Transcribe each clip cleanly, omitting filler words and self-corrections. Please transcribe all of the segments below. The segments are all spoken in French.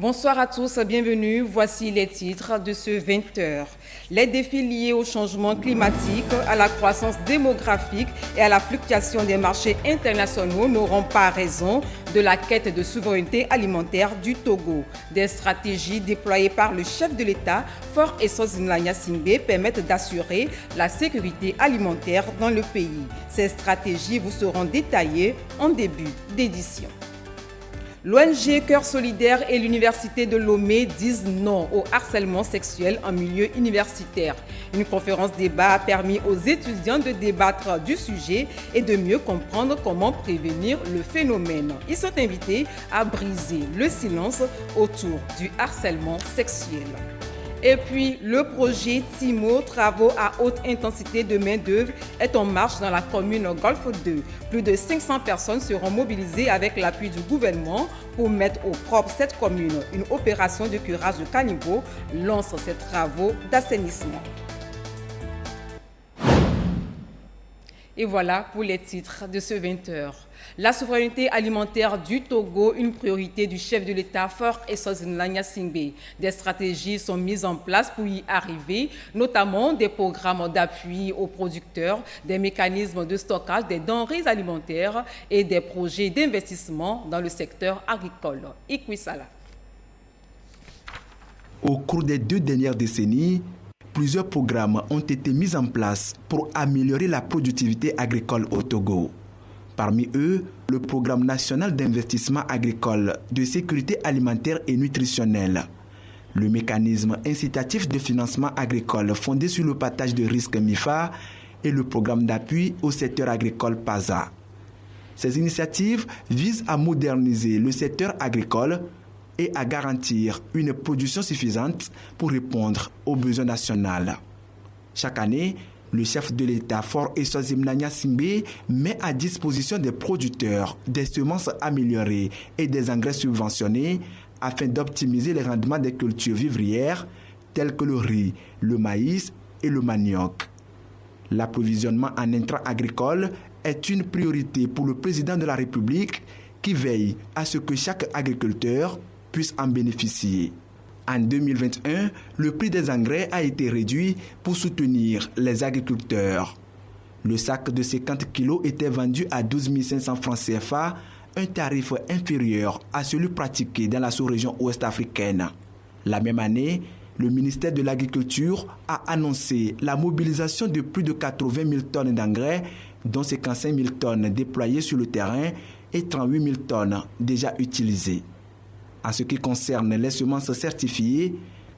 Bonsoir à tous, bienvenue. Voici les titres de ce 20h. Les défis liés au changement climatique, à la croissance démographique et à la fluctuation des marchés internationaux n'auront pas raison de la quête de souveraineté alimentaire du Togo. Des stratégies déployées par le chef de l'État, Faure Essozinla Gnassingbé, permettent d'assurer la sécurité alimentaire dans le pays. Ces stratégies vous seront détaillées en début d'édition. L'ONG Cœur Solidaire et l'Université de Lomé disent non au harcèlement sexuel en milieu universitaire. Une conférence débat a permis aux étudiants de débattre du sujet et de mieux comprendre comment prévenir le phénomène. Ils sont invités à briser le silence autour du harcèlement sexuel. Et puis, le projet TIMO, travaux à haute intensité de main-d'œuvre, est en marche dans la commune Golfe 2. Plus de 500 personnes seront mobilisées avec l'appui du gouvernement pour mettre au propre cette commune. Une opération de curage de caniveau lance ces travaux d'assainissement. Et voilà pour les titres de ce 20h. La souveraineté alimentaire du Togo, une priorité du chef de l'État, Faure Essozinla Gnassingbé. Des stratégies sont mises en place pour y arriver, notamment des programmes d'appui aux producteurs, des mécanismes de stockage des denrées alimentaires et des projets d'investissement dans le secteur agricole. Ikwissala. Au cours des 2 dernières décennies, plusieurs programmes ont été mis en place pour améliorer la productivité agricole au Togo. Parmi eux, le Programme national d'investissement agricole, de sécurité alimentaire et nutritionnelle, le mécanisme incitatif de financement agricole fondé sur le partage de risques MIFA et le programme d'appui au secteur agricole PASA. Ces initiatives visent à moderniser le secteur agricole et à garantir une production suffisante pour répondre aux besoins nationaux. Chaque année, le chef de l'État, Faure Essozinla Gnassingbé, met à disposition des producteurs des semences améliorées et des engrais subventionnés afin d'optimiser les rendements des cultures vivrières telles que le riz, le maïs et le manioc. L'approvisionnement en intrants agricoles est une priorité pour le président de la République qui veille à ce que chaque agriculteur puisse en bénéficier. En 2021, le prix des engrais a été réduit pour soutenir les agriculteurs. Le sac de 50 kg était vendu à 12 500 francs CFA, un tarif inférieur à celui pratiqué dans la sous-région ouest-africaine. La même année, le ministère de l'Agriculture a annoncé la mobilisation de plus de 80 000 tonnes d'engrais, dont 55 000 tonnes déployées sur le terrain et 38 000 tonnes déjà utilisées. En ce qui concerne les semences certifiées,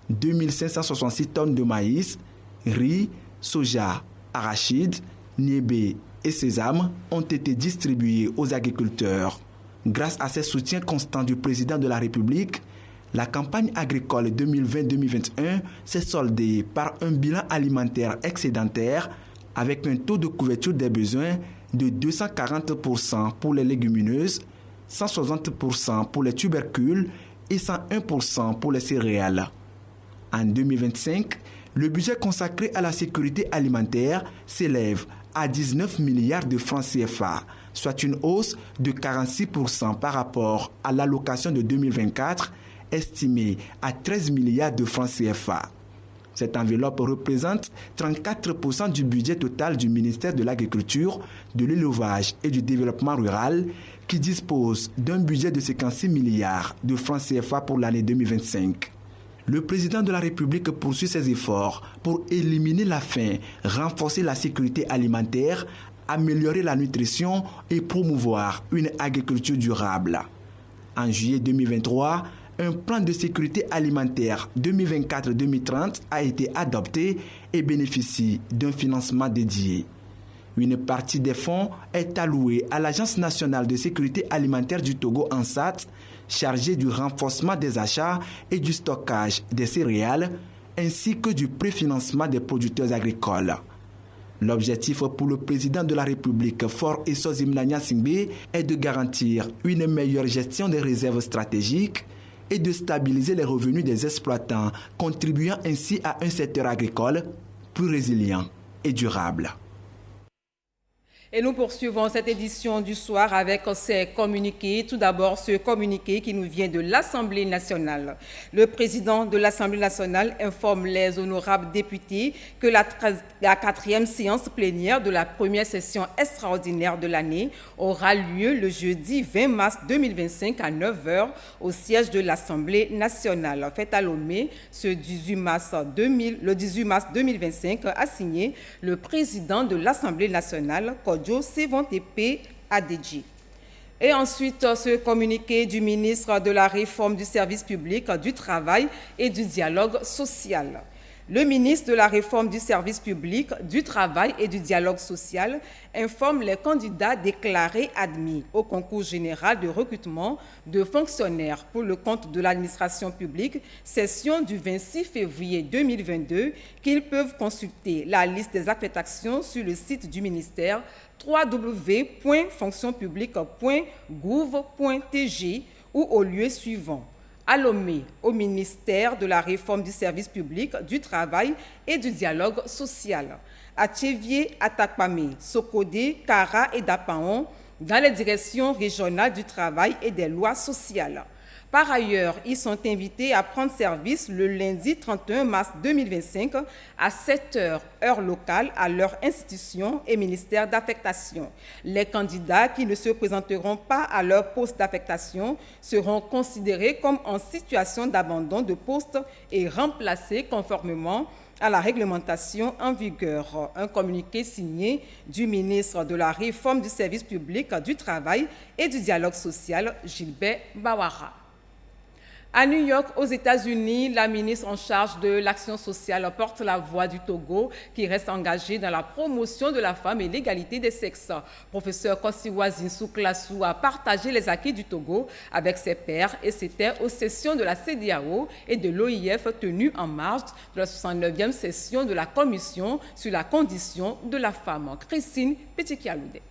2566 tonnes de maïs, riz, soja, arachide, niébé et sésame ont été distribuées aux agriculteurs. Grâce à ces soutiens constants du président de la République, la campagne agricole 2020-2021 s'est soldée par un bilan alimentaire excédentaire avec un taux de couverture des besoins de 240% pour les légumineuses, 160% pour les tubercules et 101% pour les céréales. En 2025, le budget consacré à la sécurité alimentaire s'élève à 19 milliards de francs CFA, soit une hausse de 46% par rapport à l'allocation de 2024, estimée à 13 milliards de francs CFA. Cette enveloppe représente 34% du budget total du ministère de l'Agriculture, de l'Élevage et du Développement rural, qui dispose d'un budget de 56 milliards de francs CFA pour l'année 2025. Le président de la République poursuit ses efforts pour éliminer la faim, renforcer la sécurité alimentaire, améliorer la nutrition et promouvoir une agriculture durable. En juillet 2023, un plan de sécurité alimentaire 2024-2030 a été adopté et bénéficie d'un financement dédié. Une partie des fonds est allouée à l'Agence nationale de sécurité alimentaire du Togo ANSAT, chargée du renforcement des achats et du stockage des céréales, ainsi que du préfinancement des producteurs agricoles. L'objectif pour le président de la République, Faure Essozinla Gnassingbé, est de garantir une meilleure gestion des réserves stratégiques et de stabiliser les revenus des exploitants, contribuant ainsi à un secteur agricole plus résilient et durable. Et nous poursuivons cette édition du soir avec ces communiqués. Tout d'abord, ce communiqué qui nous vient de l'Assemblée nationale. Le président de l'Assemblée nationale informe les honorables députés que la 4e séance plénière de la première session extraordinaire de l'année aura lieu le jeudi 20 mars 2025 à 9h au siège de l'Assemblée nationale. Fait à Lomé, le 18 mars 2025, a signé le président de l'Assemblée nationale, Kodjo Sevontepe Adedji. Et ensuite, ce communiqué du ministre de la Réforme du service public, du travail et du dialogue social. Le ministre de la Réforme du service public, du travail et du dialogue social informe les candidats déclarés admis au concours général de recrutement de fonctionnaires pour le compte de l'administration publique, session du 26 février 2022, qu'ils peuvent consulter la liste des affectations sur le site du ministère www.fonctionpublique.gouv.tg ou au lieu suivant: à Lomé, au ministère de la Réforme du service public, du travail et du dialogue social; à Tchévier, à Takpamé, Sokodé, Kara et Dapaon, dans les directions régionales du travail et des lois sociales. Par ailleurs, ils sont invités à prendre service le lundi 31 mars 2025 à 7h, heure locale, à leur institution et ministère d'affectation. Les candidats qui ne se présenteront pas à leur poste d'affectation seront considérés comme en situation d'abandon de poste et remplacés conformément à la réglementation en vigueur. Un communiqué signé du ministre de la Réforme du service public, du travail et du dialogue social, Gilbert Bawara. À New York, aux États-Unis, la ministre en charge de l'action sociale porte la voix du Togo, qui reste engagée dans la promotion de la femme et l'égalité des sexes. Professeur Kosiwa Zinsou Klassou a partagé les acquis du Togo avec ses pairs et c'était aux sessions de la CEDEAO et de l'OIF tenues en marge de la 69e session de la Commission sur la condition de la femme. Christine Petit-Kialoudé.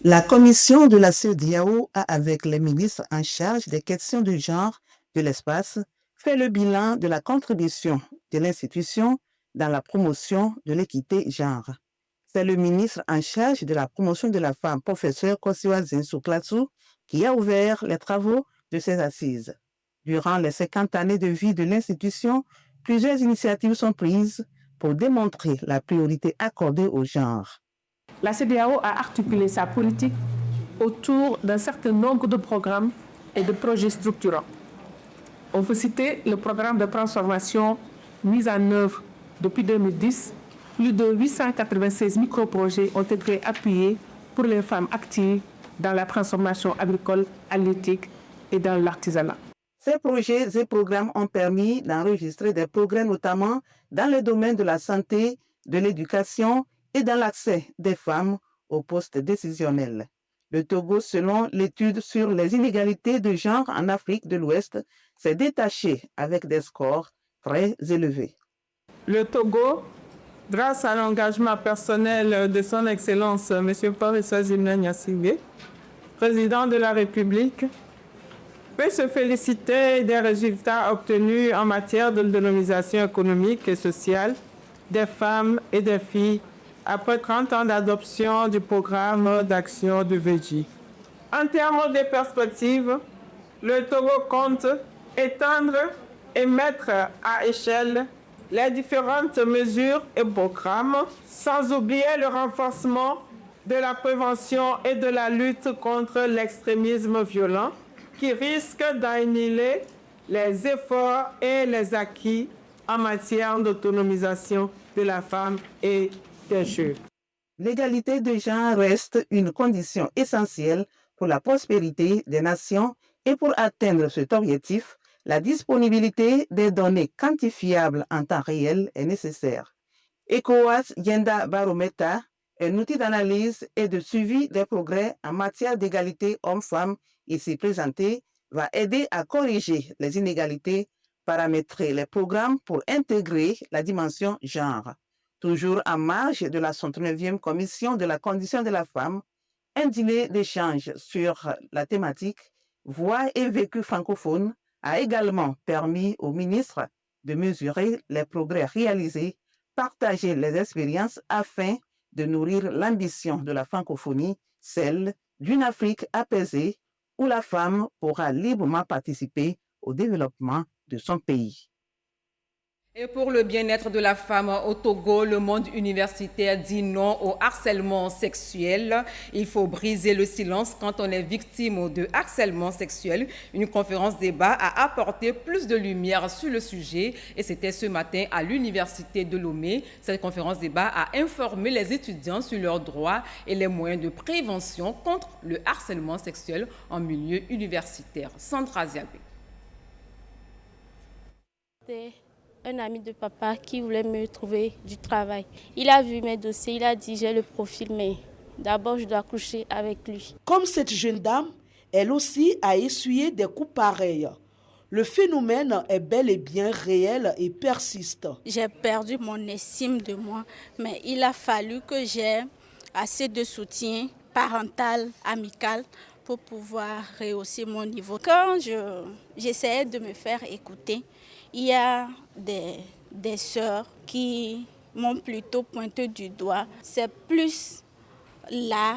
La commission de la CEDEAO a, avec les ministres en charge des questions de genre de l'espace, fait le bilan de la contribution de l'institution dans la promotion de l'équité genre. C'est le ministre en charge de la promotion de la femme, professeur Kosiwa Zinsou Klassou, qui a ouvert les travaux de ces assises. Durant les 50 années de vie de l'institution, plusieurs initiatives sont prises pour démontrer la priorité accordée au genre. La CEDEAO a articulé sa politique autour d'un certain nombre de programmes et de projets structurants. On peut citer le programme de transformation mis en œuvre depuis 2010. Plus de 896 micro-projets ont été appuyés pour les femmes actives dans la transformation agricole, halieutique et dans l'artisanat. Ces projets et programmes ont permis d'enregistrer des progrès notamment dans les domaines de la santé, de l'éducation et dans l'accès des femmes aux postes décisionnels. Le Togo, selon l'étude sur les inégalités de genre en Afrique de l'Ouest, s'est détaché avec des scores très élevés. Le Togo, grâce à l'engagement personnel de son Excellence M. Professeur Zimna Nyassibé, président de la République, peut se féliciter des résultats obtenus en matière d'autonomisation économique et sociale des femmes et des filles après 30 ans d'adoption du programme d'action du VJ. En termes de perspectives, le Togo compte étendre et mettre à échelle les différentes mesures et programmes, sans oublier le renforcement de la prévention et de la lutte contre l'extrémisme violent, qui risque d'annihiler les efforts et les acquis en matière d'autonomisation de la femme et des jeunes. L'égalité de genre reste une condition essentielle pour la prospérité des nations et pour atteindre cet objectif, la disponibilité des données quantifiables en temps réel est nécessaire. ECOWAS Gender Barometer, un outil d'analyse et de suivi des progrès en matière d'égalité hommes-femmes ici présenté, va aider à corriger les inégalités, paramétrer les programmes pour intégrer la dimension genre. Toujours en marge de la 69e commission de la condition de la femme, un dîner d'échange sur la thématique Voix et vécu francophone a également permis aux ministres de mesurer les progrès réalisés, partager les expériences afin de nourrir l'ambition de la francophonie, celle d'une Afrique apaisée où la femme pourra librement participer au développement de son pays. Et pour le bien-être de la femme au Togo, le monde universitaire dit non au harcèlement sexuel. Il faut briser le silence quand on est victime de harcèlement sexuel. Une conférence débat a apporté plus de lumière sur le sujet et c'était ce matin à l'université de Lomé. Cette conférence débat a informé les étudiants sur leurs droits et les moyens de prévention contre le harcèlement sexuel en milieu universitaire. Sandra Ziabé. Un ami de papa qui voulait me trouver du travail. Il a vu mes dossiers, il a dit j'ai le profil, mais d'abord je dois coucher avec lui. Comme cette jeune dame, elle aussi a essuyé des coups pareils. Le phénomène est bel et bien réel et persiste. J'ai perdu mon estime de moi, mais il a fallu que j'aie assez de soutien parental, amical, pour pouvoir rehausser mon niveau. Quand j'essayais de me faire écouter, il y a des sœurs qui m'ont plutôt pointé du doigt. C'est plus là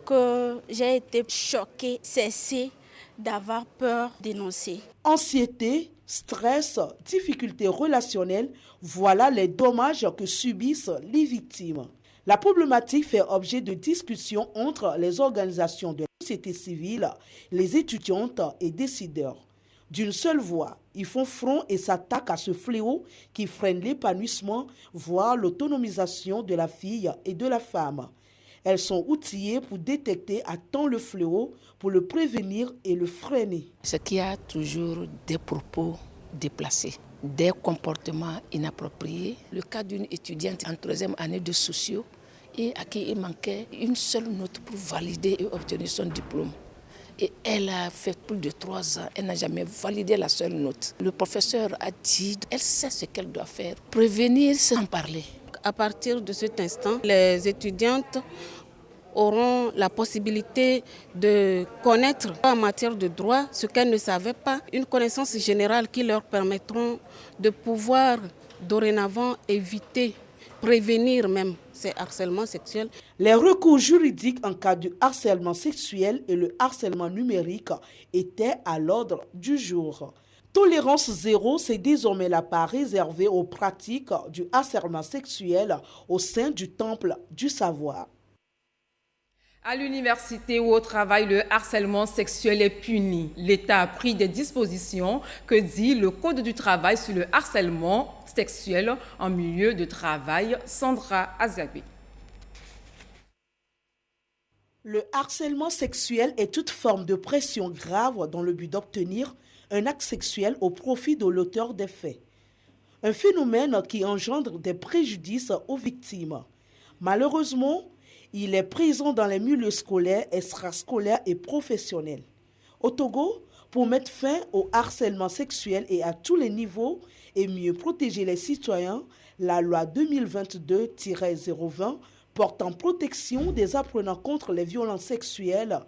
que j'ai été choquée, cessée d'avoir peur d'énoncer. Anxiété, stress, difficultés relationnelles, voilà les dommages que subissent les victimes. La problématique fait objet de discussions entre les organisations de la société civile, les étudiantes et décideurs. D'une seule voix, ils font front et s'attaquent à ce fléau qui freine l'épanouissement, voire l'autonomisation de la fille et de la femme. Elles sont outillées pour détecter à temps le fléau, pour le prévenir et le freiner. Ce qu'il y a toujours des propos déplacés, des comportements inappropriés. Le cas d'une étudiante en 3e année de sociaux et à qui il manquait une seule note pour valider et obtenir son diplôme. Et elle a fait plus de 3 ans, elle n'a jamais validé la seule note. Le professeur a dit, elle sait ce qu'elle doit faire, prévenir sans parler. À partir de cet instant, les étudiantes auront la possibilité de connaître en matière de droit ce qu'elles ne savaient pas, une connaissance générale qui leur permettront de pouvoir dorénavant éviter, prévenir même ces harcèlements sexuels. Les recours juridiques en cas de harcèlement sexuel et le harcèlement numérique étaient à l'ordre du jour. Tolérance zéro, c'est désormais la part réservée aux pratiques du harcèlement sexuel au sein du temple du savoir. À l'université ou au travail, le harcèlement sexuel est puni. L'État a pris des dispositions. Que dit le Code du travail sur le harcèlement sexuel en milieu de travail? Sandra Aziabé. Le harcèlement sexuel est toute forme de pression grave dans le but d'obtenir un acte sexuel au profit de l'auteur des faits. Un phénomène qui engendre des préjudices aux victimes. Malheureusement, il est présent dans les milieux scolaires, extrascolaires et professionnels. Au Togo, pour mettre fin au harcèlement sexuel et à tous les niveaux et mieux protéger les citoyens, la loi 2022-020 portant protection des apprenants contre les violences sexuelles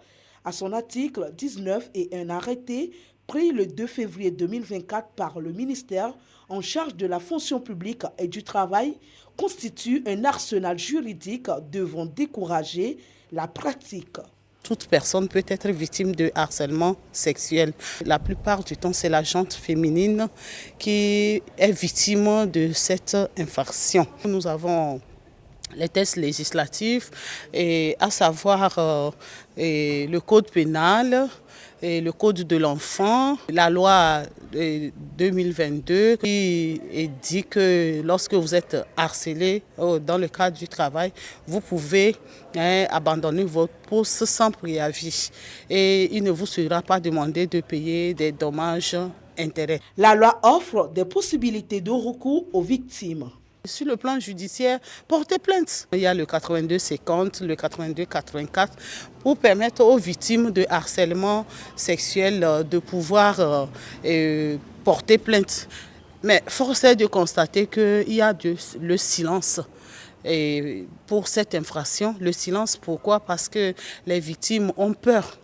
à son article 19 et un arrêté pris le 2 février 2024 par le ministère en charge de la fonction publique et du travail constitue un arsenal juridique devant décourager la pratique. Toute personne peut être victime de harcèlement sexuel. La plupart du temps, c'est la gente féminine qui est victime de cette infraction. Nous avons les tests législatifs, et à savoir le code pénal, et le code de l'enfant, la loi 2022 qui dit que lorsque vous êtes harcelé dans le cadre du travail, vous pouvez abandonner votre poste sans préavis et il ne vous sera pas demandé de payer des dommages-intérêts. La loi offre des possibilités de recours aux victimes. Sur le plan judiciaire, porter plainte. Il y a le 82-50, le 82-84 pour permettre aux victimes de harcèlement sexuel de pouvoir porter plainte. Mais force est de constater qu'il y a le silence. Et pour cette infraction, le silence, pourquoi? Parce que les victimes ont peur.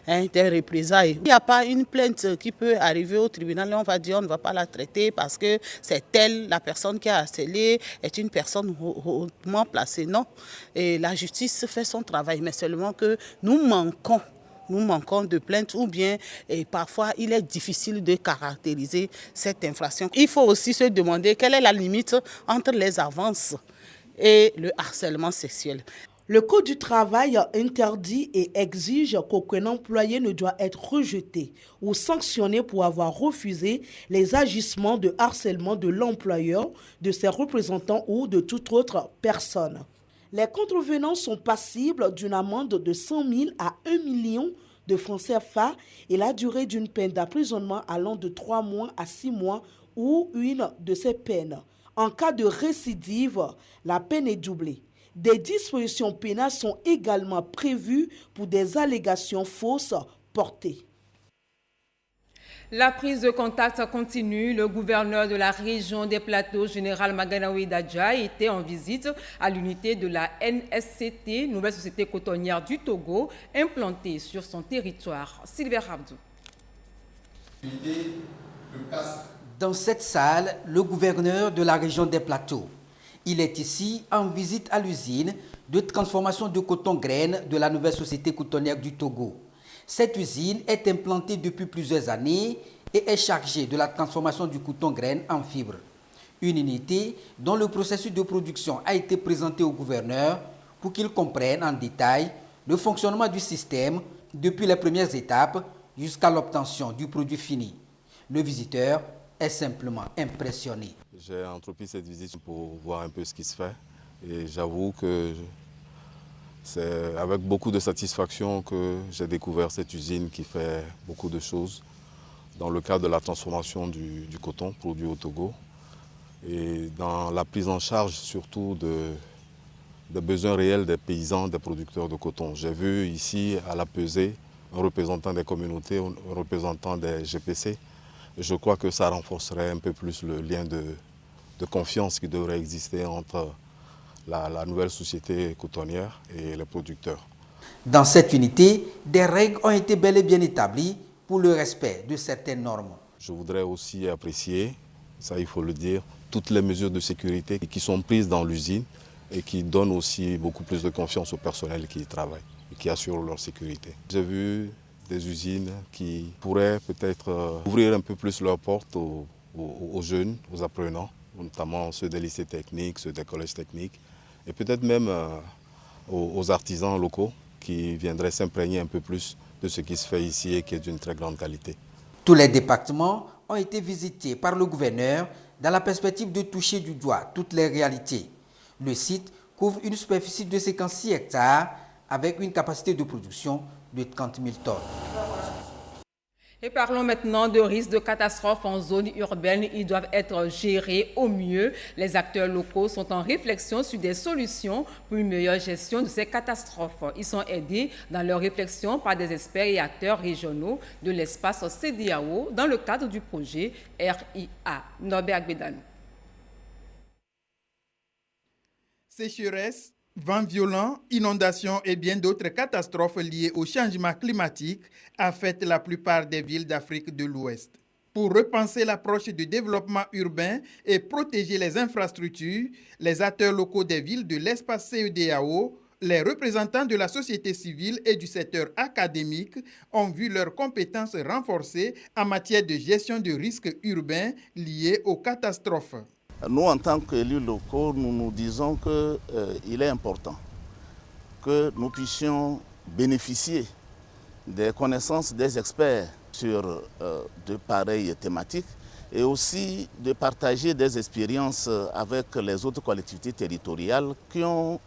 des représailles. Il n'y a pas une plainte qui peut arriver au tribunal et on va dire on ne va pas la traiter parce que c'est elle, la personne qui a harcelé, est une personne hautement placée. Non, et la justice fait son travail, mais seulement que nous manquons de plaintes ou bien et parfois il est difficile de caractériser cette infraction. Il faut aussi se demander quelle est la limite entre les avances et le harcèlement sexuel. Le Code du travail interdit et exige qu'aucun employé ne doit être rejeté ou sanctionné pour avoir refusé les agissements de harcèlement de l'employeur, de ses représentants ou de toute autre personne. Les contrevenants sont passibles d'une amende de 100 000 à 1 million de francs CFA et la durée d'une peine d'emprisonnement allant de 3 mois à 6 mois ou une de ces peines. En cas de récidive, la peine est doublée. Des dispositions pénales sont également prévues pour des allégations fausses portées. La prise de contact continue. Le gouverneur de la région des Plateaux, général Maganaoui Dadja, était en visite à l'unité de la NSCT, Nouvelle Société Cotonnière du Togo, implantée sur son territoire. Sylvain Rabdou. Dans cette salle, le gouverneur de la région des Plateaux. Il est ici en visite à l'usine de transformation de coton-graines de la Nouvelle Société Cotonnière du Togo. Cette usine est implantée depuis plusieurs années et est chargée de la transformation du coton-graines en fibres. Une unité dont le processus de production a été présenté au gouverneur pour qu'il comprenne en détail le fonctionnement du système depuis les premières étapes jusqu'à l'obtention du produit fini. Le visiteur est simplement impressionné. J'ai entrepris cette visite pour voir un peu ce qui se fait et j'avoue que c'est avec beaucoup de satisfaction que j'ai découvert cette usine qui fait beaucoup de choses dans le cadre de la transformation du coton produit au Togo et dans la prise en charge surtout des besoins réels des paysans, des producteurs de coton. J'ai vu ici à la pesée un représentant des communautés, un représentant des GPC. Je crois que ça renforcerait un peu plus le lien de confiance qui devrait exister entre la nouvelle société cotonnière et les producteurs. Dans cette unité, des règles ont été bel et bien établies pour le respect de certaines normes. Je voudrais aussi apprécier, ça il faut le dire, toutes les mesures de sécurité qui sont prises dans l'usine et qui donnent aussi beaucoup plus de confiance au personnel qui y travaille et qui assure leur sécurité. J'ai vu des usines qui pourraient peut-être ouvrir un peu plus leurs portes aux jeunes, aux apprenants, notamment ceux des lycées techniques, ceux des collèges techniques, et peut-être même aux artisans locaux qui viendraient s'imprégner un peu plus de ce qui se fait ici et qui est d'une très grande qualité. Tous les départements ont été visités par le gouverneur dans la perspective de toucher du doigt toutes les réalités. Le site couvre une superficie de 56 hectares avec une capacité de production de 30 000 tonnes. Et parlons maintenant de risques de catastrophes en zone urbaine. Ils doivent être gérés au mieux. Les acteurs locaux sont en réflexion sur des solutions pour une meilleure gestion de ces catastrophes. Ils sont aidés dans leur réflexion par des experts et acteurs régionaux de l'espace CEDEAO dans le cadre du projet RIA. Norbert Bédanou. Sécheresse, vents violents, inondations et bien d'autres catastrophes liées au changement climatique affectent la plupart des villes d'Afrique de l'Ouest. Pour repenser l'approche du développement urbain et protéger les infrastructures, les acteurs locaux des villes de l'espace CEDEAO, les représentants de la société civile et du secteur académique ont vu leurs compétences renforcées en matière de gestion de risques urbains liés aux catastrophes. Nous, en tant qu'élus locaux, nous nous disons qu'il est important que nous puissions bénéficier des connaissances des experts sur de pareilles thématiques et aussi de partager des expériences avec les autres collectivités territoriales qui ont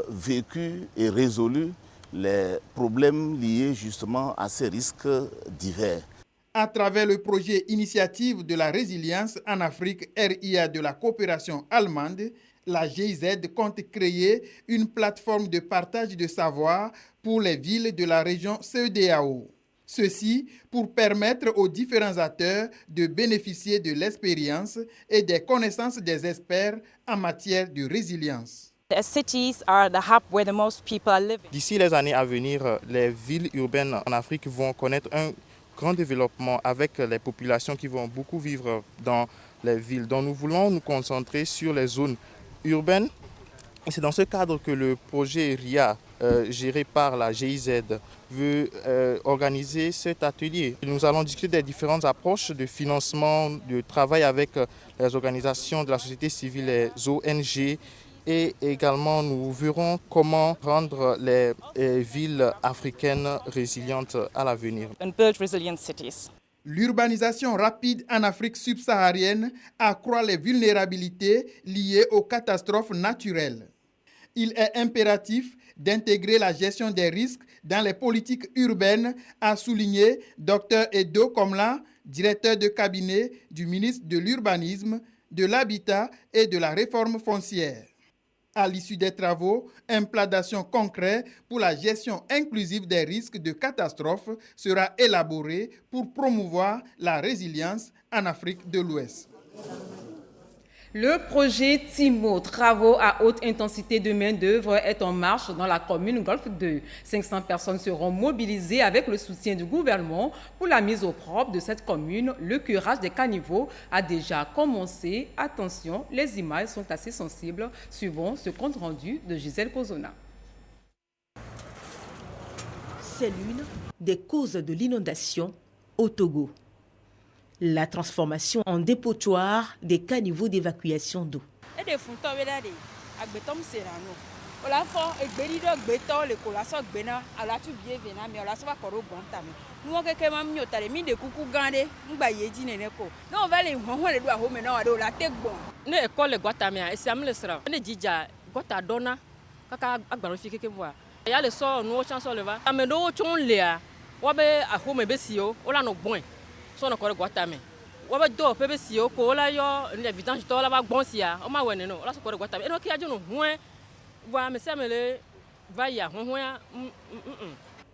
vécu et résolu les problèmes liés justement à ces risques divers. À travers le projet Initiative de la résilience en Afrique RIA de la coopération allemande, la GIZ compte créer une plateforme de partage de savoir pour les villes de la région CEDEAO. Ceci pour permettre aux différents acteurs de bénéficier de l'expérience et des connaissances des experts en matière de résilience. D'ici les années à venir, les villes urbaines en Afrique vont connaître un grand développement avec les populations qui vont beaucoup vivre dans les villes. Donc nous voulons nous concentrer sur les zones urbaines. C'est dans ce cadre que le projet RIA, géré par la GIZ, veut organiser cet atelier. Nous allons discuter des différentes approches de financement, de travail avec les organisations de la société civile, les ONG, et également nous verrons comment rendre les villes africaines résilientes à l'avenir. L'urbanisation rapide en Afrique subsaharienne accroît les vulnérabilités liées aux catastrophes naturelles. Il est impératif d'intégrer la gestion des risques dans les politiques urbaines, a souligné Dr Edo Komla, directeur de cabinet du ministre de l'Urbanisme, de l'Habitat et de la Réforme foncière. À l'issue des travaux, un plan d'action concret pour la gestion inclusive des risques de catastrophes sera élaboré pour promouvoir la résilience en Afrique de l'Ouest. Le projet TIMO, travaux à haute intensité de main-d'œuvre, est en marche dans la commune Golfe 2. 500 personnes seront mobilisées avec le soutien du gouvernement pour la mise au propre de cette commune. Le curage des caniveaux a déjà commencé. Attention, les images sont assez sensibles. Suivons ce compte rendu de Gisèle Kozona. C'est l'une des causes de l'inondation au Togo. La transformation en dépotoir des caniveaux d'évacuation d'eau.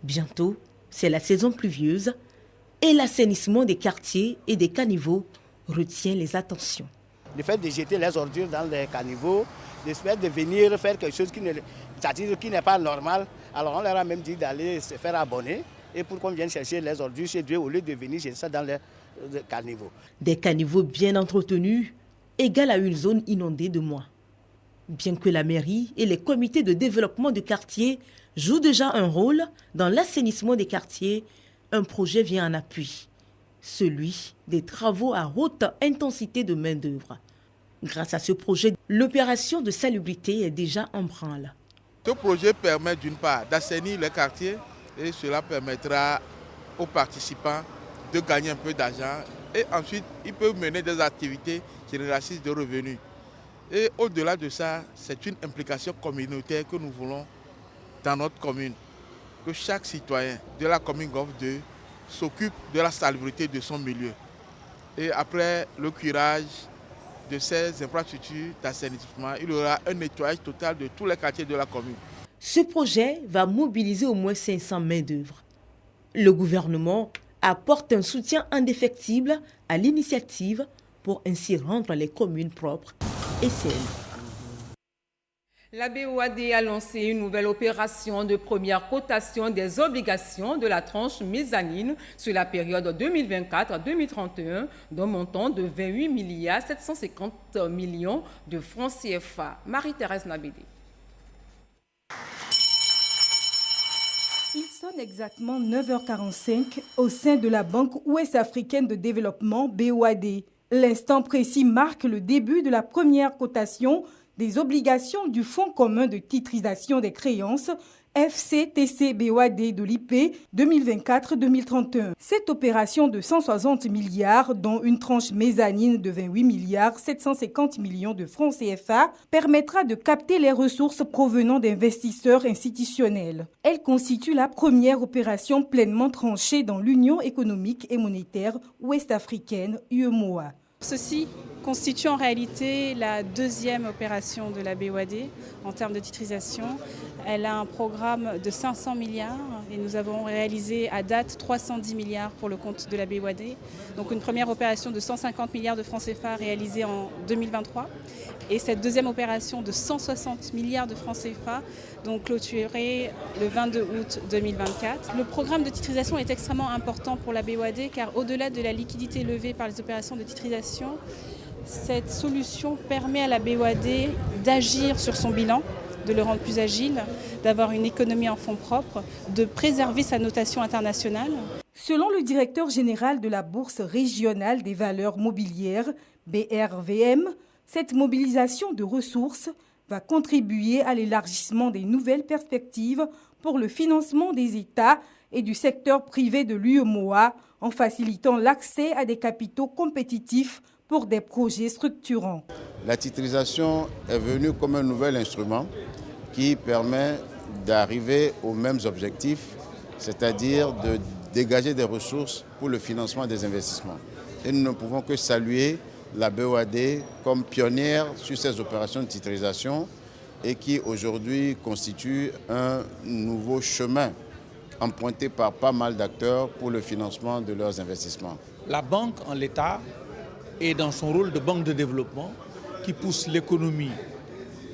Bientôt, c'est la saison pluvieuse et l'assainissement des quartiers et des caniveaux retient les attentions. Le fait de jeter les ordures dans les caniveaux, le fait de venir faire quelque chose qui n'est pas normal, alors on leur a même dit d'aller se faire abonner et pour qu'on vienne chercher les ordures chez Dieu au lieu de venir chercher ça dans les caniveaux. Des caniveaux bien entretenus égale à une zone inondée de moins. Bien que la mairie et les comités de développement de quartier jouent déjà un rôle dans l'assainissement des quartiers, un projet vient en appui, celui des travaux à haute intensité de main-d'œuvre. Grâce à ce projet, l'opération de salubrité est déjà en branle. Ce projet permet d'une part d'assainir les quartiers et cela permettra aux participants de gagner un peu d'argent et ensuite ils peuvent mener des activités génératrices de revenus. Et au-delà de ça, c'est une implication communautaire que nous voulons dans notre commune. Que chaque citoyen de la commune Golfe 2 s'occupe de la salubrité de son milieu. Et après le curage de ces infrastructures d'assainissement, il y aura un nettoyage total de tous les quartiers de la commune. Ce projet va mobiliser au moins 500 main-d'œuvre. Le gouvernement apporte un soutien indéfectible à l'initiative pour ainsi rendre les communes propres et saines. La BOAD a lancé une nouvelle opération de première cotation des obligations de la tranche mezzanine sur la période 2024-2031 d'un montant de 28 750 millions de francs CFA. Marie-Thérèse Nabédé. Il sonne exactement 9h45 au sein de la Banque ouest-africaine de développement BOAD. L'instant précis marque le début de la première cotation des obligations du Fonds commun de titrisation des créances FCTC-BOAD de l'IP 2024-2031. Cette opération de 160 milliards, dont une tranche mezzanine de 28 750 millions de francs CFA, permettra de capter les ressources provenant d'investisseurs institutionnels. Elle constitue la première opération pleinement tranchée dans l'Union économique et monétaire ouest-africaine, UEMOA. Ceci constitue en réalité la deuxième opération de la BOAD en termes de titrisation. Elle a un programme de 500 milliards et nous avons réalisé à date 310 milliards pour le compte de la BOAD. Donc une première opération de 150 milliards de francs CFA réalisée en 2023 et cette deuxième opération de 160 milliards de francs CFA donc clôturée le 22 août 2024. Le programme de titrisation est extrêmement important pour la BOAD car au-delà de la liquidité levée par les opérations de titrisation, cette solution permet à la BOAD d'agir sur son bilan, de le rendre plus agile, d'avoir une économie en fonds propres, de préserver sa notation internationale. Selon le directeur général de la Bourse régionale des valeurs mobilières, BRVM, cette mobilisation de ressources va contribuer à l'élargissement des nouvelles perspectives pour le financement des États et du secteur privé de l'UEMOA en facilitant l'accès à des capitaux compétitifs pour des projets structurants. La titrisation est venue comme un nouvel instrument qui permet d'arriver aux mêmes objectifs, c'est-à-dire de dégager des ressources pour le financement des investissements. Et nous ne pouvons que saluer la BOAD comme pionnière sur ces opérations de titrisation et qui aujourd'hui constitue un nouveau chemin emprunté par pas mal d'acteurs pour le financement de leurs investissements. La banque en l'état est dans son rôle de banque de développement qui pousse l'économie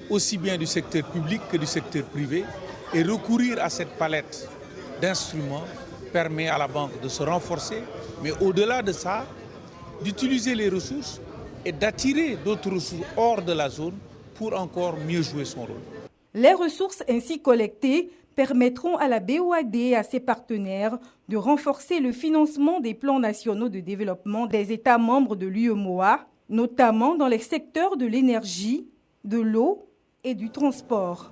aussi bien du secteur public que du secteur privé et recourir à cette palette d'instruments permet à la banque de se renforcer, mais au-delà de ça, d'utiliser les ressources et d'attirer d'autres ressources hors de la zone pour encore mieux jouer son rôle. Les ressources ainsi collectées permettront à la BOAD et à ses partenaires de renforcer le financement des plans nationaux de développement des États membres de l'UEMOA, notamment dans les secteurs de l'énergie, de l'eau et du transport.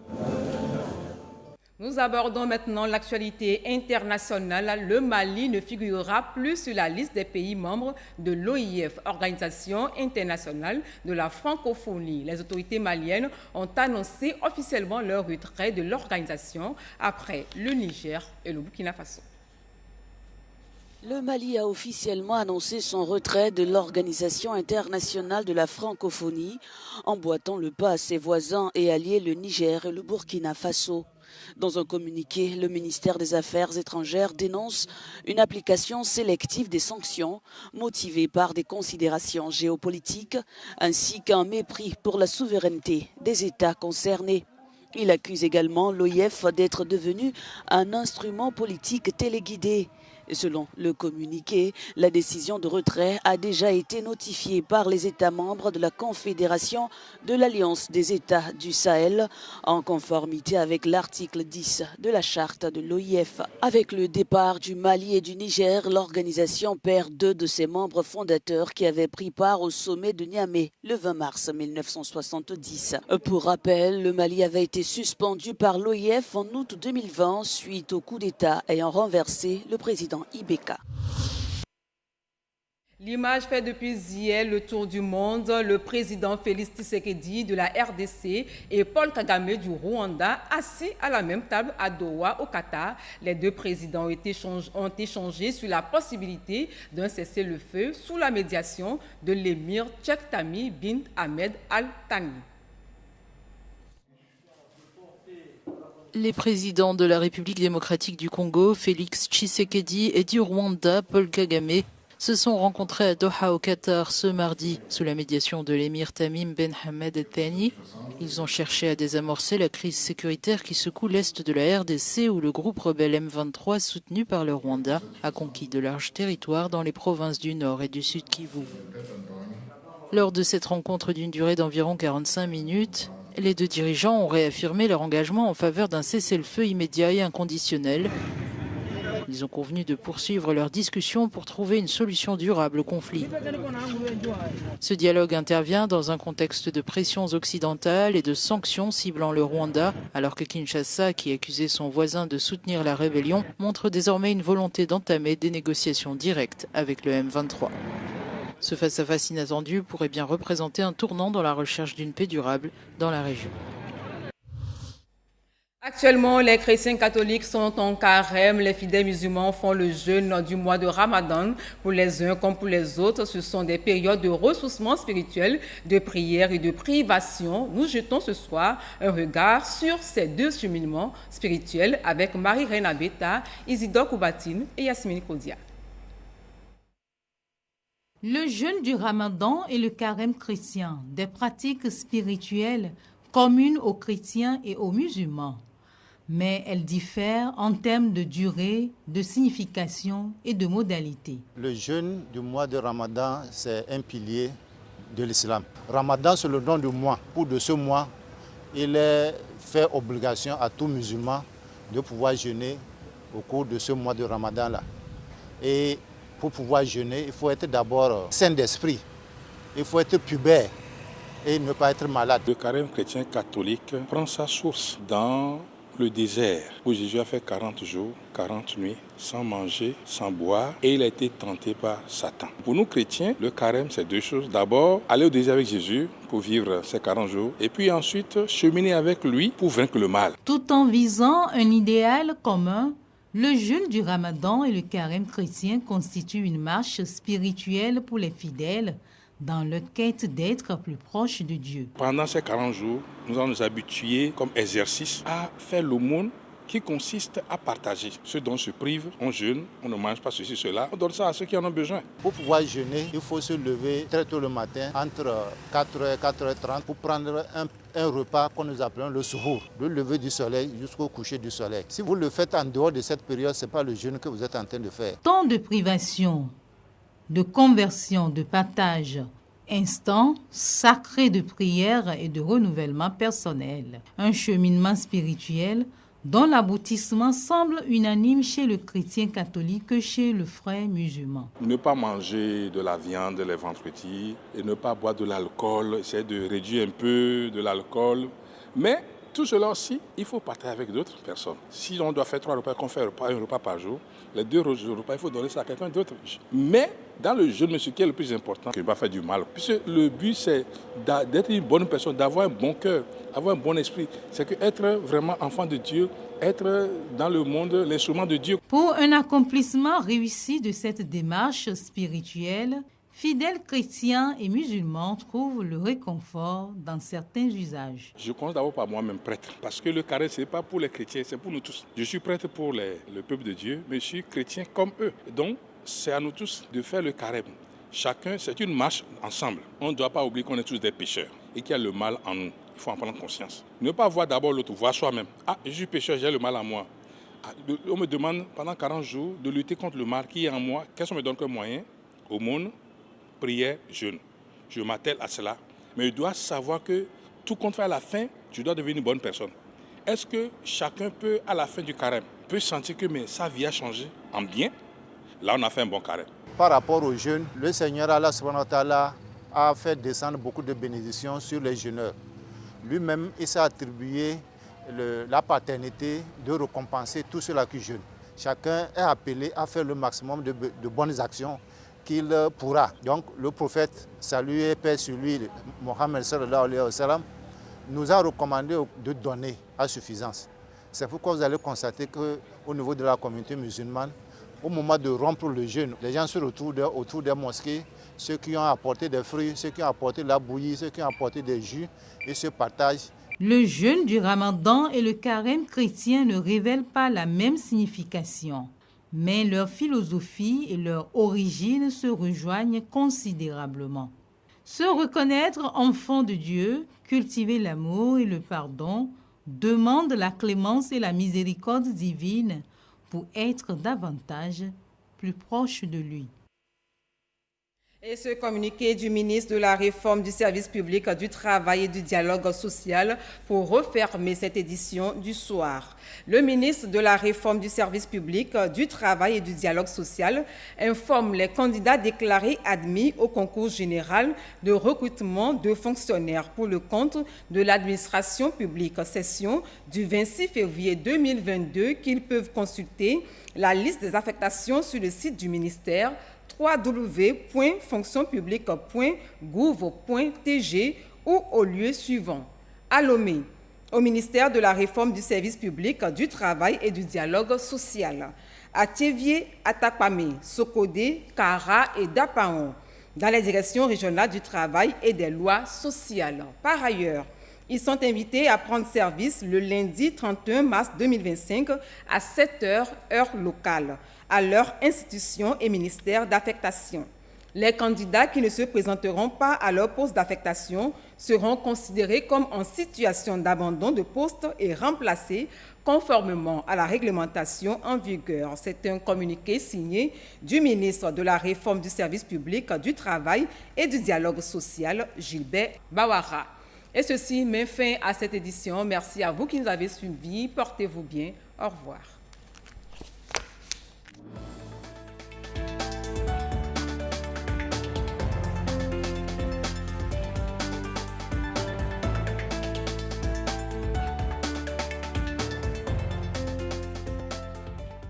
Nous abordons maintenant l'actualité internationale. Le Mali ne figurera plus sur la liste des pays membres de l'OIF, Organisation internationale de la francophonie. Les autorités maliennes ont annoncé officiellement leur retrait de l'organisation après le Niger et le Burkina Faso. Le Mali a officiellement annoncé son retrait de l'Organisation internationale de la francophonie, emboîtant le pas à ses voisins et alliés le Niger et le Burkina Faso. Dans un communiqué, le ministère des Affaires étrangères dénonce une application sélective des sanctions motivée par des considérations géopolitiques ainsi qu'un mépris pour la souveraineté des États concernés. Il accuse également l'OIF d'être devenu un instrument politique téléguidé. Selon le communiqué, la décision de retrait a déjà été notifiée par les États membres de la Confédération de l'Alliance des États du Sahel, en conformité avec l'article 10 de la charte de l'OIF. Avec le départ du Mali et du Niger, l'organisation perd 2 de ses membres fondateurs qui avaient pris part au sommet de Niamey le 20 mars 1970. Pour rappel, le Mali avait été suspendu par l'OIF en août 2020 suite au coup d'État ayant renversé le président Ibeka. L'image fait depuis hier le tour du monde. Le président Félix Tshisekedi de la RDC et Paul Kagame du Rwanda, assis à la même table à Doha, au Qatar. Les deux présidents ont échangé sur la possibilité d'un cessez-le-feu sous la médiation de l'émir Cheikh Tamim bin Ahmed Al Thani. Les présidents de la République démocratique du Congo, Félix Tshisekedi, et du Rwanda, Paul Kagame, se sont rencontrés à Doha au Qatar ce mardi sous la médiation de l'émir Tamim Ben Hamed Al Thani. Ils ont cherché à désamorcer la crise sécuritaire qui secoue l'est de la RDC où le groupe rebelle M23 soutenu par le Rwanda a conquis de larges territoires dans les provinces du Nord et du Sud Kivu. Lors de cette rencontre d'une durée d'environ 45 minutes, les deux dirigeants ont réaffirmé leur engagement en faveur d'un cessez-le-feu immédiat et inconditionnel. Ils ont convenu de poursuivre leurs discussions pour trouver une solution durable au conflit. Ce dialogue intervient dans un contexte de pressions occidentales et de sanctions ciblant le Rwanda, alors que Kinshasa, qui accusait son voisin de soutenir la rébellion, montre désormais une volonté d'entamer des négociations directes avec le M23. Ce face-à-face inattendu pourrait bien représenter un tournant dans la recherche d'une paix durable dans la région. Actuellement, les chrétiens catholiques sont en carême. Les fidèles musulmans font le jeûne du mois de Ramadan. Pour les uns comme pour les autres, ce sont des périodes de ressourcement spirituel, de prière et de privation. Nous jetons ce soir un regard sur ces deux cheminements spirituels avec Marie-Reine Abeta, Isidore Koubatine et Yasmine Kodia. Le jeûne du Ramadan et le carême chrétien, des pratiques spirituelles communes aux chrétiens et aux musulmans. Mais elles diffèrent en termes de durée, de signification et de modalité. Le jeûne du mois de Ramadan, c'est un pilier de l'islam. Ramadan, c'est le nom du mois. Pour de ce mois, il est fait obligation à tout musulman de pouvoir jeûner au cours de ce mois de Ramadan-là. Et pour pouvoir jeûner, il faut être d'abord saint d'esprit, il faut être pubère et ne pas être malade. Le carême chrétien catholique prend sa source dans le désert, où Jésus a fait 40 jours, 40 nuits, sans manger, sans boire, et il a été tenté par Satan. Pour nous chrétiens, le carême, c'est deux choses. D'abord, aller au désert avec Jésus pour vivre ces 40 jours, et puis ensuite, cheminer avec lui pour vaincre le mal. Tout en visant un idéal commun, le jeûne du Ramadan et le carême chrétien constituent une marche spirituelle pour les fidèles, dans leur quête d'être plus proche de Dieu. Pendant ces 40 jours, nous allons nous habituer comme exercice à faire l'aumône qui consiste à partager. Ceux dont se privent, on jeûne, on ne mange pas ceci, cela, on donne ça à ceux qui en ont besoin. Pour pouvoir jeûner, il faut se lever très tôt le matin, entre 4h et 4h30, pour prendre un repas qu'on nous appelons le suhour, le lever du soleil jusqu'au coucher du soleil. Si vous le faites en dehors de cette période, ce n'est pas le jeûne que vous êtes en train de faire. Temps de privation, de conversion, de partage, instant sacré de prière et de renouvellement personnel. Un cheminement spirituel dont l'aboutissement semble unanime chez le chrétien catholique que chez le frère musulman. Ne pas manger de la viande les vendredis et ne pas boire de l'alcool, essayer de réduire un peu de l'alcool, mais tout cela aussi, il faut partager avec d'autres personnes. Si on doit faire 3 repas, qu'on fait un repas par jour, les 2 repas, il faut donner ça à quelqu'un d'autre. Mais dans le jeûne, ce qui est le plus important, c'est de ne pas faire du mal. Puisque le but, c'est d'être une bonne personne, d'avoir un bon cœur, avoir un bon esprit. C'est qu'être vraiment enfant de Dieu, être dans le monde, l'instrument de Dieu. Pour un accomplissement réussi de cette démarche spirituelle, fidèles chrétiens et musulmans trouvent le réconfort dans certains usages. Je commence d'abord par moi-même prêtre, parce que le carême, ce n'est pas pour les chrétiens, c'est pour nous tous. Je suis prêtre pour le peuple de Dieu, mais je suis chrétien comme eux. Donc, c'est à nous tous de faire le carême. Chacun, c'est une marche ensemble. On ne doit pas oublier qu'on est tous des pécheurs et qu'il y a le mal en nous. Il faut en prendre conscience. Ne pas voir d'abord l'autre, voir soi-même. Ah, je suis pécheur, j'ai le mal en moi. On me demande pendant 40 jours de lutter contre le mal qui est en moi. Qu'est-ce qu'on me donne comme moyen? Aumône, prière, jeûne. Je m'attelle à cela. Mais je dois savoir que tout compte fait à la fin, je dois devenir une bonne personne. Est-ce que chacun peut, à la fin du carême, peut sentir que sa vie a changé en bien? Là, on a fait un bon carême. Par rapport aux jeûnes, le Seigneur Allah subhanahu wa ta'ala a fait descendre beaucoup de bénédictions sur les jeûneurs. Lui-même, il s'est attribué la paternité de récompenser tous ceux-là qui jeûnent. Chacun est appelé à faire le maximum de bonnes actions qu'il pourra. Donc le prophète, salut et paix sur lui, Mohammed sallallahu alayhi wa sallam, nous a recommandé de donner à suffisance. C'est pourquoi vous allez constater qu'au niveau de la communauté musulmane, au moment de rompre le jeûne, les gens se retrouvent autour des mosquées, ceux qui ont apporté des fruits, ceux qui ont apporté de la bouillie, ceux qui ont apporté des jus, et se partagent. Le jeûne du Ramadan et le carême chrétien ne révèlent pas la même signification, mais leur philosophie et leur origine se rejoignent considérablement. Se reconnaître enfant de Dieu, cultiver l'amour et le pardon, demande la clémence et la miséricorde divine pour être davantage plus proche de lui. Et ce communiqué du ministre de la Réforme du service public, du travail et du dialogue social pour refermer cette édition du soir. Le ministre de la Réforme du service public, du travail et du dialogue social informe les candidats déclarés admis au concours général de recrutement de fonctionnaires pour le compte de l'administration publique, session du 26 février 2022, qu'ils peuvent consulter la liste des affectations sur le site du ministère www.fonctionpublique.gouv.tg ou au lieu suivant: à Lomé, au ministère de la Réforme du service public, du travail et du dialogue social, à Thiévié, Atakpamé, Sokodé, Kara et Dapaon, dans les directions régionales du travail et des lois sociales. Par ailleurs, ils sont invités à prendre service le lundi 31 mars 2025 à 7h, heure locale, à leur institution et ministère d'affectation. Les candidats qui ne se présenteront pas à leur poste d'affectation seront considérés comme en situation d'abandon de poste et remplacés conformément à la réglementation en vigueur. C'est un communiqué signé du ministre de la Réforme du service public, du travail et du dialogue social, Gilbert Bawara. Et ceci met fin à cette édition. Merci à vous qui nous avez suivis. Portez-vous bien. Au revoir.